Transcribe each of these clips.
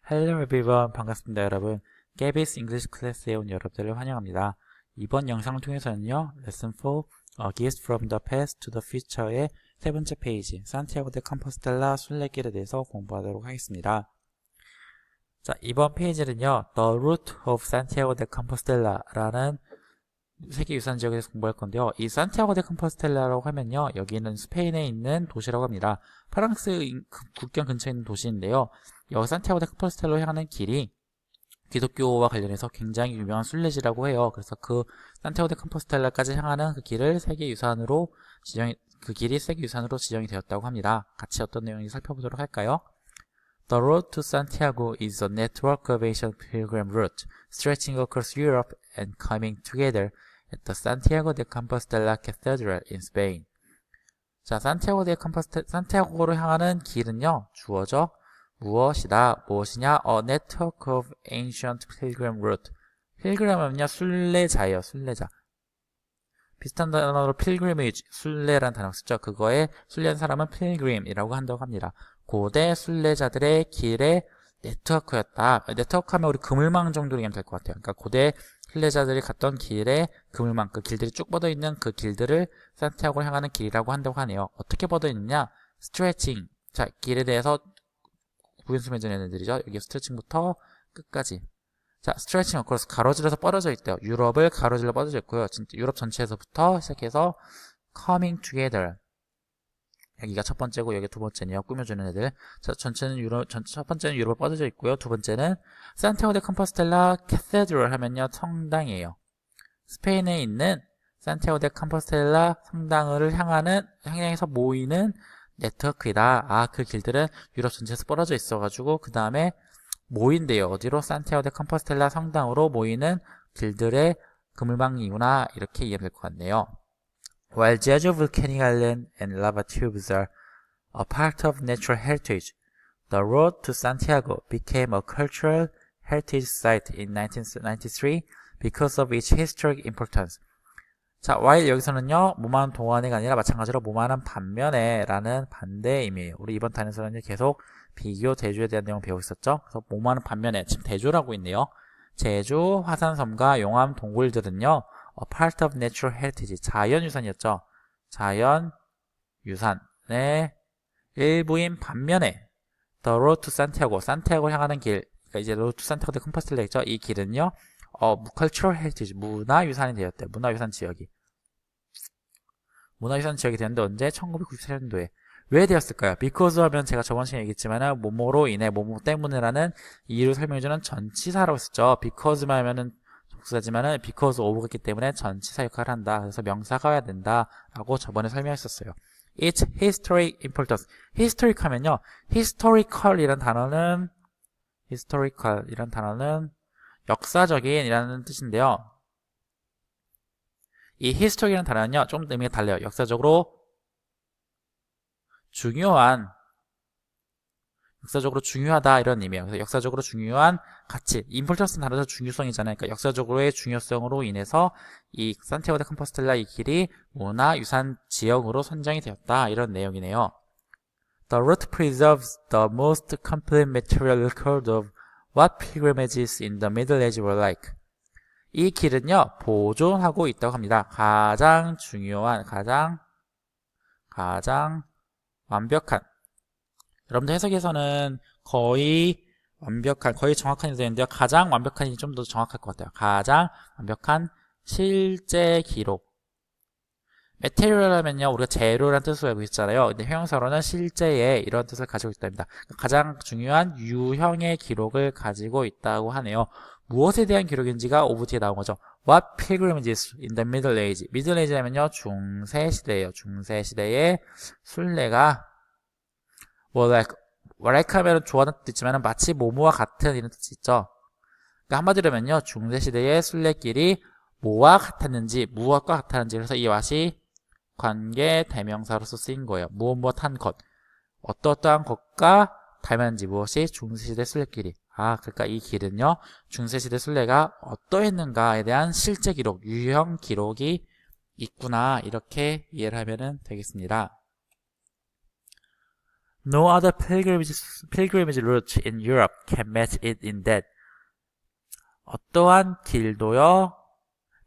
Hello everyone, 반갑습니다 여러분. Gabby's English 클래스에 온 여러분들을 환영합니다. 이번 영상을 통해서는요, Lesson 4, A Gift from the Past to the Future의 세 번째 페이지, 산티아고 데 컴포스텔라 순례길에 대해서 공부하도록 하겠습니다. 자, 이번 페이지는요, The Route of Santiago de Compostella라는 세계유산 지역에 대해서 공부할 건데요. 이 산티아고 데 컴포스텔라라고 하면요, 여기는 스페인에 있는 도시라고 합니다. 프랑스 국경 근처에 있는 도시인데요. 여기 산티아고 데 컴포스텔라로 향하는 길이 기독교와 관련해서 굉장히 유명한 순례지라고 해요. 그래서 그 산티아고 데 컴포스텔라까지 향하는 그 길을 세계유산으로 지정이 되었다고 합니다. 같이 어떤 내용인지 살펴보도록 할까요? The road to Santiago is a network of ancient pilgrim routes stretching across Europe and coming together at the Santiago de Compostela Cathedral in Spain. 자, 산티아고로 향하는 길은요, 주어져 무엇이냐? A network of ancient pilgrim route. 필그림은요, 순례자예요, 순례자. 비슷한 단어로 pilgrimage, 순례라는 단어가 쓰죠. 그거에 순례한 사람은 pilgrim이라고 한다고 합니다. 고대 순례자들의 길의 네트워크였다. 네트워크 하면 우리 그물망 정도로 얘기하면 될 것 같아요. 그러니까 고대 순례자들이 갔던 길의 그물망, 그 길들이 쭉 뻗어있는 그 길들을 산티아고를 향하는 길이라고 한다고 하네요. 어떻게 뻗어있느냐? 스트레칭. 자, 길에 대해서 구연수면전 애들이죠. 여기 스트레칭부터 끝까지. 자, 스트레칭 어크로스 가로질러서 뻗어져 있대요. 유럽을 가로질러 뻗어져 있고요. 유럽 전체에서부터 시작해서 coming together. 여기가 첫 번째고 여기 두 번째네요. 꾸며주는 애들. 자, 첫 번째는 유럽을 뻗어져 있고요. 두 번째는 산티아고 데 컴포스텔라 캐세드럴 하면요, 성당이에요. 스페인에 있는 산티아고 데 컴포스텔라 성당을 향해서 모이는 네트워크이다. 아, 그 길들은 유럽 전체에서 뻗어져 있어가지고 그 다음에 모인대요. 어디로? 산티아고 데 컴포스텔라 성당으로 모이는 길들의 그물망이구나. 이렇게 이해가 될 것 같네요. While Jeju volcanic island and lava tubes are a part of natural heritage, the road to Santiago became a cultural heritage site in 1993 because of its historic importance. 자, while 여기서는요, 뭐만 동안이가 아니라 마찬가지로 뭐만한 반면에 라는 반대의 의미예요. 우리 이번 단에서는 계속 비교, 대조에 대한 내용 배우고 있었죠? 그래서 뭐만한 반면에, 지금 대조라고 있네요. 제주, 화산섬과 용암 동굴들은요, a part of natural heritage, 자연유산이었죠. 자연유산의 일부인 반면에 the road to Santiago, 산티아고를 향하는 길, 그러니까 이제 road to Santiago de Compostela 있죠. 이 길은요, cultural heritage, 문화유산이 되었대요. 문화유산 지역이 되었는데 언제? 1994년도에. 왜 되었을까요? because 하면 제가 저번 시간에 얘기했지만 뭐뭐로 인해, 뭐뭐 때문에라는 이유를 설명해주는 전치사라고 했었죠. because만 하면은 복수하지만은 because of가 있기 때문에 전치사 역할을 한다. 그래서 명사가 와야 된다 라고 저번에 설명했었어요. Its historic importance. historic 하면요, historical 이란 단어는 역사적인 이라는 뜻인데요. 이 historic이라는 단어는요, 좀 의미가 달라요. 역사적으로 중요하다 이런 의미예요. 그래서 역사적으로 중요한 가치, importance는 단어에서 중요성이잖아요. 그러니까 역사적으로의 중요성으로 인해서 이 산티아고 데 컴포스텔라 이 길이 문화유산 지역으로 선정이 되었다 이런 내용이네요. The route preserves the most complete material record of what pilgrimages in the Middle Age were like. 이 길은요, 보존하고 있다고 합니다. 가장 중요한, 가장 완벽한. 여러분들 해석에서는 거의 정확한 이 되는데요. 가장 완벽한이 좀 더 정확할 것 같아요. 가장 완벽한 실제 기록. 메테리얼 하면요, 우리가 재료라는 뜻을 알고 있잖아요. 근데 형용사로는 실제의 이런 뜻을 가지고 있답니다. 가장 중요한 유형의 기록을 가지고 있다고 하네요. 무엇에 대한 기록인지가 오브 뒤에 나온 거죠. What pilgrimages in the Middle Age. Middle Age 하면요, 중세시대예요. 중세시대의 순례가 like 하면 좋아하는 뜻 있지만 마치 뭐뭐와 같은 이런 뜻이 있죠. 그러니까 한마디로 하면요, 중세시대의 순례길이 뭐와 같았는지, 무엇과 같았는지, 그래서 이 what이 관계 대명사로서 쓰인 거예요. 무엇한 것, 어떠한 것과 닮았는지, 무엇이 중세시대 순례길이. 그러니까 이 길은요, 중세시대 순례가 어떠했는가에 대한 실제 기록, 유형 기록이 있구나, 이렇게 이해를 하면 되겠습니다. No other pilgrimage route in Europe can match it in that. 어떠한 길도요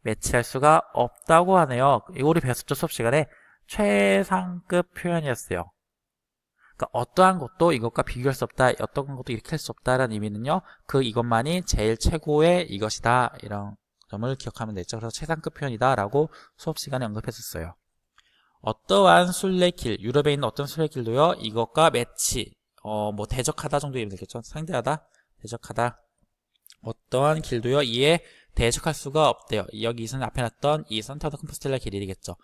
매치할 수가 없다고 하네요. 이거 우리 배웠었죠, 수업 시간에. 최상급 표현이었어요. 그러니까 어떠한 것도 이것과 비교할 수 없다, 어떤 것도 이렇게 할 수 없다라는 의미는요, 이것만이 제일 최고의 이것이다, 이런 점을 기억하면 되죠. 그래서 최상급 표현이다 라고 수업 시간에 언급했었어요. 어떠한 순례길, 유럽에 있는 어떤 순례길도요 이것과 매치, 뭐 대적하다 정도 이면 되겠죠. 상대하다, 대적하다. 어떠한 길도요 이에 대적할 수가 없대요. 여기 이선 앞에 놨던 이 산타도 컴포스텔라 길이겠죠.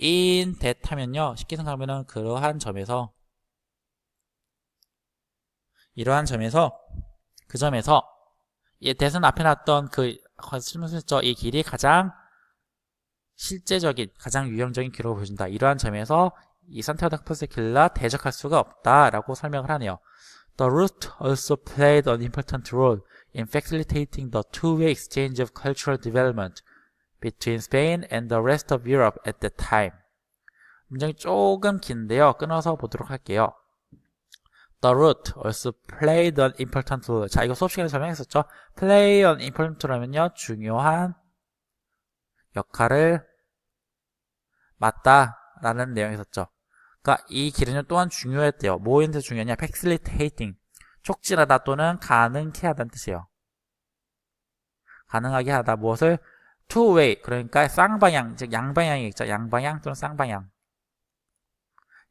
in that 하면요 쉽게 생각하면은 그러한 점에서, 이러한 점에서, 그 점에서 이 대선 앞에 놨던 설명했죠. 이 길이 가장 실제적인, 가장 유형적인 길로 보여준다. 이러한 점에서 이 산타도 컴포스텔라 대적할 수가 없다라고 설명을 하네요. The route also played an important role in facilitating the two-way exchange of cultural development between Spain and the rest of Europe at that time. 문장이 조금 긴데요. 끊어서 보도록 할게요. The route also played an important role. 자, 이거 수업 시간에 설명했었죠. play an important role면요, 중요한 역할을 맡다라는 내용이 있었죠. 그러니까 이 길은요 또한 중요했대요. 뭐인데 중요하냐? facilitating, 촉진하다 또는 가능케 하다는 뜻이에요. 가능하게 하다. 무엇을? two way, 그러니까 쌍방향, 즉 양방향이 있죠. 양방향 또는 쌍방향.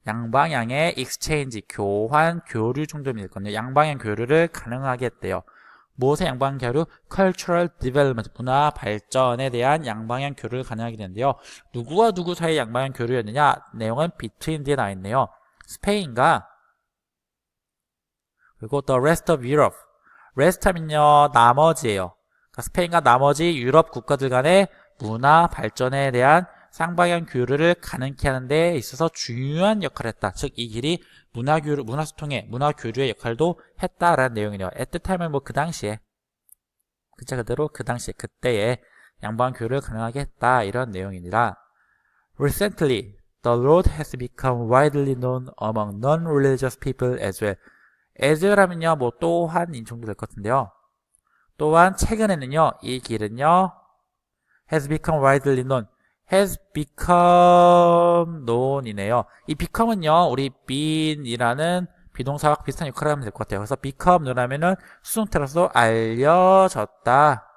양방향의 exchange, 교환, 교류 정도면 되거든요. 양방향 교류를 가능하게 했대요. 무엇의 양방향 교류? cultural development, 문화 발전에 대한 양방향 교류를 가능하게 되는데요. 누구와 누구 사이의 양방향 교류였느냐? 내용은 between 뒤에 나와 있네요. 스페인과 그리고 the rest of Europe. rest 하면요 나머지예요. 그러니까 스페인과 나머지 유럽 국가들 간의 문화 발전에 대한 쌍방향 교류를 가능케 하는 데 있어서 중요한 역할을 했다. 즉 이 길이 문화 소통의, 문화 교류의 역할도 했다라는 내용이네요. at the time은 뭐 그 당시에, 글자 그대로 그 당시에, 그때에 양방향 교류를 가능하게 했다, 이런 내용입니다. Recently, the road has become widely known among non-religious people as well. as well 하면요 뭐 또한 인정도 될 것 같은데요. 또한 최근에는요 이 길은요 has become widely known, has become known이네요. 이 become은요 우리 been이라는 비동사와 비슷한 역할을 하면 될 것 같아요. 그래서 become known 하면은 수동태로서 알려졌다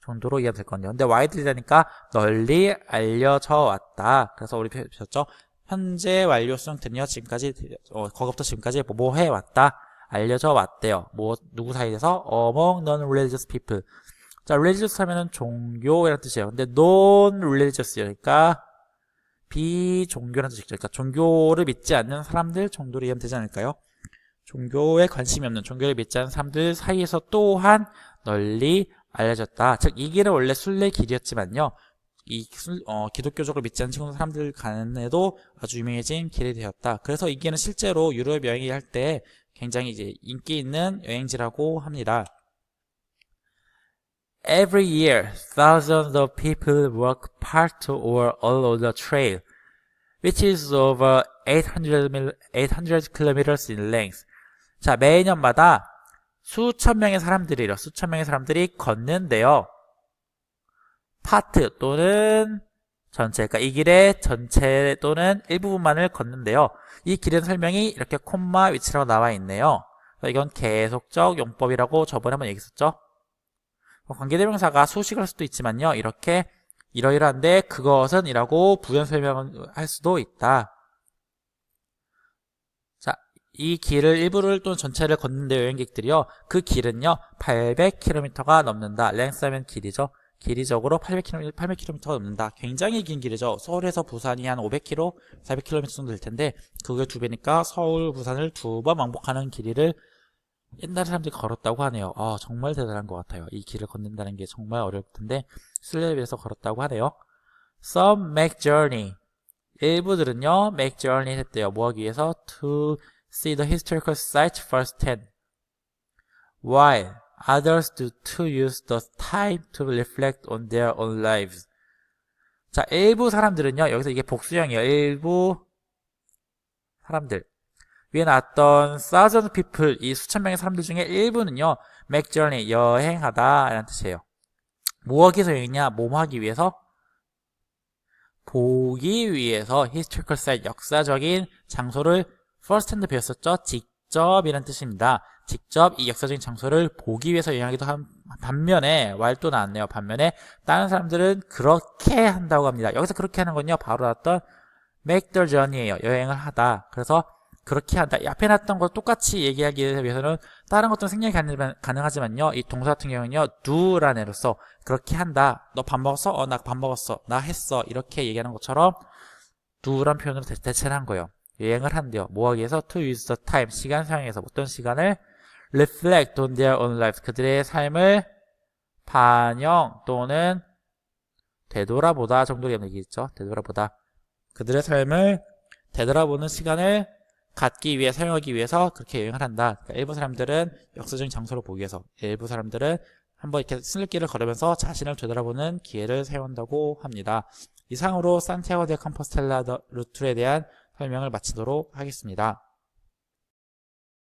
정도로 이해하면 될 거거든요. 근데 widely라니까 널리 알려져 왔다. 그래서 우리 배웠죠. 현재 완료 수동태는요 지금까지, 거기부터 지금까지 뭐 해왔다, 알려져 왔대요. 뭐 누구 사이에서? among non-religious people. 자, religious 하면은 종교라는 뜻이에요. 근데 non-religious니까 비종교라는 뜻이죠. 그러니까 종교를 믿지 않는 사람들 정도로 이해하면 되지 않을까요? 종교에 관심이 없는, 종교를 믿지 않는 사람들 사이에서 또한 널리 알려졌다. 즉 이 길은 원래 순례 길이었지만요, 이 기독교적으로 믿지 않는 사람들 간에도 아주 유명해진 길이 되었다. 그래서 이 길은 실제로 유럽 여행을 할 때 굉장히 이제 인기 있는 여행지라고 합니다. Every year, thousands of people walk part or all of the trail, which is over 800 kilometers in length. 자, 매년마다 수천 명의 사람들이 걷는데요. 파트 또는 전체, 그러니까 이 길의 전체 또는 일부분만을 걷는데요. 이 길은 설명이 이렇게 콤마 위치라고 나와 있네요. 이건 계속적 용법이라고 저번에 한번 얘기했었죠. 관계대명사가 수식을 할 수도 있지만요, 이렇게 이러이러한데 그것은 이라고 부연 설명을 할 수도 있다. 자, 이 길을 일부를 또는 전체를 걷는데 여행객들이요, 그 길은요 800km가 넘는다. 랭스하면 길이죠. 길이적으로 800km가 넘는다. 굉장히 긴 길이죠. 서울에서 부산이 한 500km, 400km 정도 될 텐데 그게 2배니까 서울, 부산을 2번 왕복하는 길이를 옛날 사람들이 걸었다고 하네요. 정말 대단한 것 같아요. 이 길을 걷는다는 게 정말 어려울 텐데 순례를 위해서 걸었다고 하네요. Some make journey. 일부들은요 make journey 했대요. 뭐 하기 위해서? To see the historical sites firsthand. While others do to use the time to reflect on their own lives. 자, 일부 사람들은요, 여기서 이게 복수형이에요. 일부 사람들. 위에 나왔던 thousands people, 이 수천 명의 사람들 중에 일부는요, make journey, 여행하다 라는 뜻이에요. 뭐 하기 위해서 여행이냐? 뭐뭐 하기 위해서? 보기 위해서 historical site, 역사적인 장소를 first hand 배웠었죠? 직접이라는 뜻입니다. 직접 이 역사적인 장소를 보기 위해서 여행하기도 한 반면에 while 또 나왔네요. 반면에 다른 사람들은 그렇게 한다고 합니다. 여기서 그렇게 하는 건요, 바로 나왔던 make the journey예요. 여행을 하다. 그래서 그렇게 한다. 이 앞에 놨던 거 똑같이 얘기하기 위해서는 다른 것도 생략이 가능하지만요, 이 동사 같은 경우는요, do라는 애로서 그렇게 한다. 너 밥 먹었어? 나 밥 먹었어. 나 했어. 이렇게 얘기하는 것처럼 do란 표현으로 대체를 한 거예요. 여행을 한대요. 뭐 하기 위해서? to use the time, 시간 사용해서 어떤 시간을 reflect on their own lives, 그들의 삶을 반영 또는 되돌아보다 정도의 얘기겠죠. 되돌아보다. 그들의 삶을 되돌아보는 시간을 갖기 위해, 사용하기 위해서 그렇게 여행을 한다. 그러니까 일부 사람들은 역사적인 장소를 보기 위해서, 일부 사람들은 한번 이렇게 순례길을 걸으면서 자신을 되돌아보는 기회를 사용한다고 합니다. 이상으로 산티아고 데 컴포스텔라 루트에 대한 설명을 마치도록 하겠습니다.